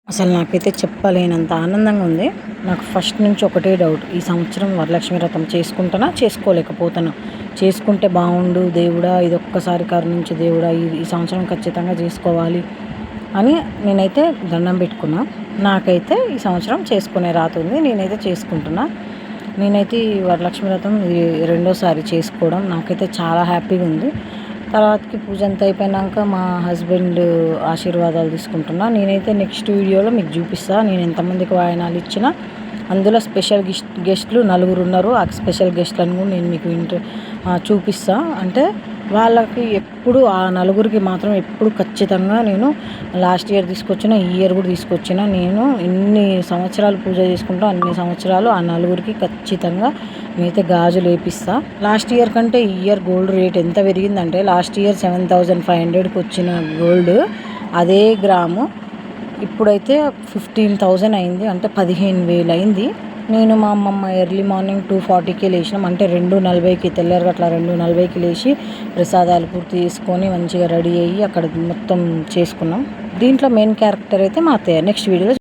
అసలు నాకైతే చెప్పలేనంత ఆనందంగా ఉంది. నాకు ఫస్ట్ నుంచి ఒకటే డౌట్. ఈ సంవత్సరం వరలక్ష్మి వ్రతం చేసుకుంటానా? చేసుకోలేకపోతానా? చేసుకుంటే బావుండు దేవుడా! ఇదొక్కసారి కరుణించు దేవుడా! ఈ సంవత్సరం ఖచ్చితంగా చేసుకోవాలి అని నేనైతే దండం పెట్టుకున్నా. నాకైతే ఈ సంవత్సరం చేసుకునే రాతుంది. నేనైతే చేసుకుంటున్నా. నేనైతే ఈ వరలక్ష్మి వ్రతం ఇది రెండోసారి చేసుకోవడం. నాకైతే చాలా హ్యాపీగా ఉంది. తర్వాతకి పూజ అంతా అయిపోయినాక మా హస్బెండ్ ఆశీర్వాదాలు తీసుకుంటున్నా. నేనైతే నెక్స్ట్ వీడియోలో మీకు చూపిస్తా నేను ఎంతమందికి వాయనాలు ఇచ్చినా. అందులో స్పెషల్ గెస్ట్లు 4 ఉన్నారు. ఆ స్పెషల్ గెస్ట్లను కూడా నేను మీకు చూపిస్తా. అంటే వాళ్ళకి ఎప్పుడు ఆ 4కి మాత్రం ఎప్పుడు ఖచ్చితంగా నేను లాస్ట్ ఇయర్ తీసుకొచ్చిన, ఈ ఇయర్ కూడా తీసుకొచ్చిన. నేను ఎన్ని సంవత్సరాలు పూజ చేసుకుంటా అన్ని సంవత్సరాలు ఆ 4కి ఖచ్చితంగా నేనైతే గాజులు వేపిస్తా. లాస్ట్ ఇయర్ కంటే ఈ ఇయర్ గోల్డ్ రేట్ ఎంత పెరిగిందంటే లాస్ట్ ఇయర్ 7,500కి వచ్చిన గోల్డ్ అదే గ్రాము ఇప్పుడైతే 15,000 అయింది. అంటే 15,000 అయింది. నేను మా అమ్మమ్మ ఎర్లీ మార్నింగ్ 2:40కే లేచినాం. అంటే 2:40కి తెల్లారి అట్లా 2:40కి లేచి ప్రసాదాలు పూర్తి చేసుకొని మంచిగా రెడీ అయ్యి అక్కడ మొత్తం చేసుకున్నాం. దీంట్లో మెయిన్ క్యారెక్టర్ అయితే మా అత్తయ్య. నెక్స్ట్ వీడియోలో